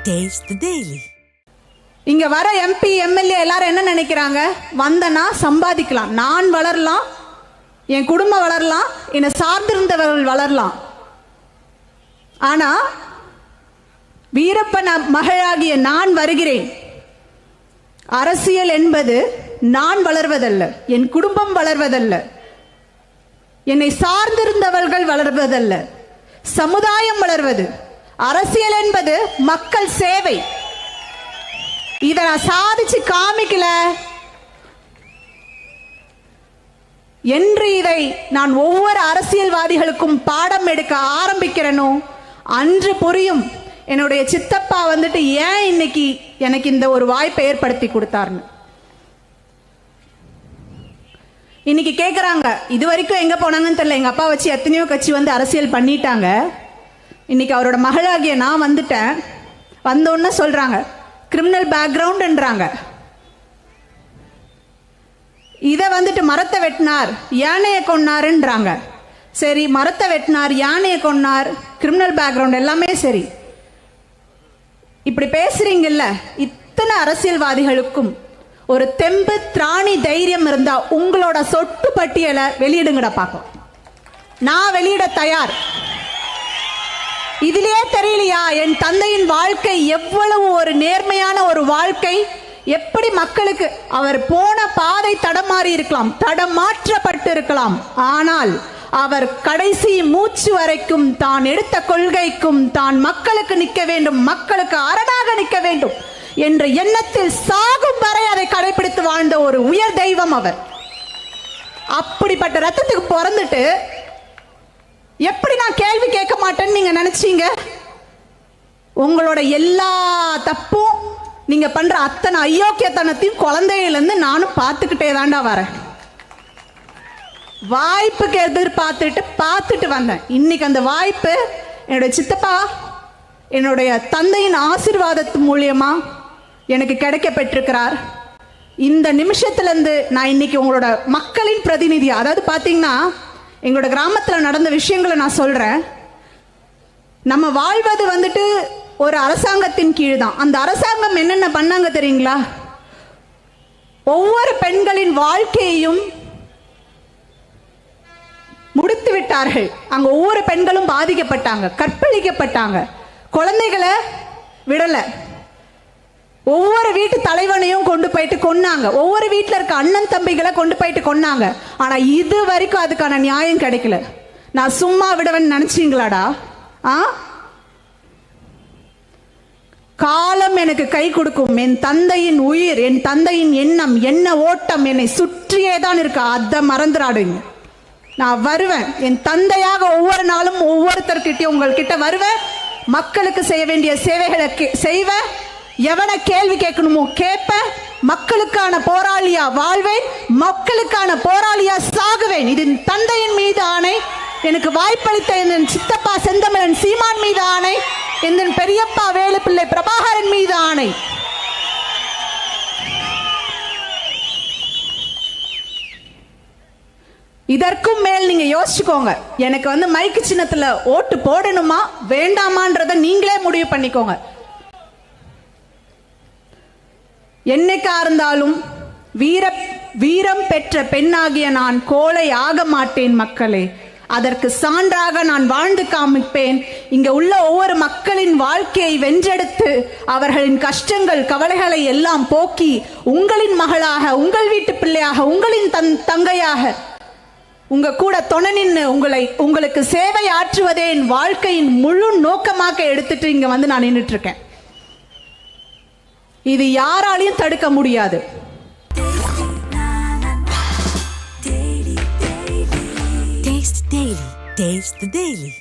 Taste the Daily. இங்க வர MP MLA எல்லாரும் என்ன நினைக்கிறாங்க? வந்தனா சம்பாதிக்கலாம், நான் வளரலாம், என் குடும்பம் வளரலாம், என்னை சார்ந்திருந்தவர்கள் வளரலாம். ஆனா வீரப்பன் மகளாகிய நான் வருகிறேன். அரசியல் என்பது நான் வளர்வதல்ல, என் குடும்பம் வளர்வதல்ல, என்னை சார்ந்திருந்தவர்கள் வளர்வதல்ல, சமுதாயம் வளர்வது. அரசியல் என்பது மக்கள் சேவை. இதை நான் சாதிச்சு காமிக்கல என்று இதை நான் ஒவ்வொரு அரசியல்வாதிகளுக்கும் பாடம் எடுக்க ஆரம்பிக்கிறேனோ அன்று புரியும் என்னுடைய சித்தப்பா வந்துட்டு ஏன் இன்னைக்கு எனக்கு இந்த ஒரு வாய்ப்பை ஏற்படுத்தி கொடுத்தாருன்னு. இன்னைக்கு கேட்குறாங்க, இது வரைக்கும் எங்கே போனாங்கன்னு தெரியல, எங்கள் அப்பா வச்சு எத்தனையோ கட்சி வந்து அரசியல் பண்ணிட்டாங்க, இன்னைக்கு அவரோட மகளாகிய நான் வந்துட்டேன். வந்தோன்னு சொல்கிறாங்க கிரிமினல் பேக்ரவுண்டுன்றாங்க. இதை வந்துட்டு மரத்தை வெட்டினார், யானையை கொன்னாருன்றாங்க. சரி, மரத்தை வெட்டினார், யானையை கொன்னார், கிரிமினல் பேக்ரவுண்ட் எல்லாமே சரி. இப்படி பேசுறீங்கல்ல, இத்தனை அரசியல்வாதிகளுக்கும் ஒரு தெம்பு திராணி தைரியம் இருந்தா உங்களோட சொட்டு பட்டியலை வெளியிடுங்கடா பார்க்கும். நான் வெளியிட தயார். இதிலே தெரியலையா என் தந்தையின் வாழ்க்கை எவ்வளவு ஒரு நேர்மையான ஒரு வாழ்க்கை, எப்படி மக்களுக்கு அவர் போன பாதை தடமாறி இருக்கலாம், தடமாற்றப்பட்டு இருக்கலாம், ஆனால் அவர் கடைசி மூச்சு வரைக்கும் தான் எடுத்த கொள்கைக்கும் தான் மக்களுக்கு நிற்க வேண்டும், மக்களுக்கு அரணாக நிற்க வேண்டும் என்ற எண்ணத்தில் சாகும் வரை அதை கடைபிடித்து வாழ்ந்த ஒரு உயர் தெய்வம் அவர். அப்படிப்பட்ட ரத்தத்துக்கு பிறந்துட்டு எப்படி நான் கேள்வி கேட்க மாட்டேன்னு நீங்க நினைச்சீங்க? உங்களோட எல்லா தப்பும், நீங்க பண்ற அத்தனை அயோக்கியத்தனத்தையும் குழந்தையிலிருந்து நானும் பார்த்துக்கிட்டே தாண்டா வரேன். வாய்ப்புக்கு பார்த்துட்டு வந்தேன். இன்னைக்கு அந்த வாய்ப்பு என்னுடைய சித்தப்பா, என்னுடைய தந்தையின் ஆசீர்வாதத்து மூலியமா எனக்கு கிடைக்க பெற்றிருக்கிறார். இந்த நிமிஷத்துலேருந்து நான் இன்னைக்கு உங்களோட மக்களின் பிரதிநிதி. அதாவது பார்த்தீங்கன்னா, எங்களோட கிராமத்தில் நடந்த விஷயங்களை நான் சொல்கிறேன். நம்ம வாழ்வது வந்துட்டு ஒரு அரசாங்கத்தின் கீழ் தான். அந்த அரசாங்கம் என்னென்ன பண்ணாங்க தெரியுங்களா? ஒவ்வொரு பெண்களின் வாழ்க்கையையும் முடித்து விட்டார்கள். அங்க ஒவ்வொரு பெண்களும் பாதிக்கப்பட்டாங்க, கற்பழிக்கப்பட்டாங்க, குழந்தைகளை விடல, ஒவ்வொரு வீட்டு தலைவனையும் கொண்டு போயிட்டு கொன்னாங்க, ஒவ்வொரு வீட்டில் இருக்க அண்ணன் தம்பிகளை கொண்டு போயிட்டு கொன்னாங்க. ஆனா இது வரைக்கும் அதுக்கான நியாயம் கிடைக்கல. நான் சும்மா விடுவேன்னு நினைச்சீங்களாடா? காலம் எனக்கு கை கொடுக்கும். என் தந்தையின் உயிர், என் தந்தையின் எண்ணம், என்ன ஓட்டம் என்னை சுற்றியே தான் இருக்கு. அதை மறந்துடாடுங்க. நான் வருவேன், என் தந்தையாக ஒவ்வொரு நாளும் ஒவ்வொருத்தர்கிட்டயும் உங்கள்கிட்ட வருவேன். மக்களுக்கு செய்ய வேண்டிய சேவைகளை செய்வேன். எவனை கேள்வி கேட்கணுமோ கேட்பேன். மக்களுக்கான போராளியா வாழ்வேன், மக்களுக்கான போராளியா சாகுவேன். இது தந்தையின் மீது ஆணை, எனக்கு வாய்ப்பளித்த என் சித்தப்பா செந்தமிழன் சீமான் மீது ஆணை, என் பெரியப்பா வேலுப்பிள்ளை பிரபாகரன் மீது ஆணை. இதற்கும் மேல் நீங்க யோசிச்சுக்கோங்க. எனக்கு வந்து மைக்கு சின்னத்துல ஓட்டு போடணுமா வேண்டாமான்றத நீங்களே முடிவு பண்ணிக்கோங்க. என்னைக்கா இருந்தாலும் வீரம் பெற்ற பெண்ணாகிய நான் கோழை ஆக மாட்டேன் மக்களே. அதற்கு சான்றாக நான் வாழ்ந்து காமிப்பேன். இங்க உள்ள ஒவ்வொரு மக்களின் வாழ்க்கையை வென்றெடுத்து அவர்களின் கஷ்டங்கள் கவலைகளை எல்லாம் போக்கி உங்களின் மகளாக, உங்கள் வீட்டு பிள்ளையாக, உங்களின் தங்கையாக உங்க கூட துணை நின்று உங்களுக்கு சேவை ஆற்றுவதே என் வாழ்க்கையின் முழு நோக்கமாக எடுத்துட்டு இங்க வந்து நான் நின்றுட்டு இருக்கேன். இது யாராலையும் தடுக்க முடியாது. Taste the Daily.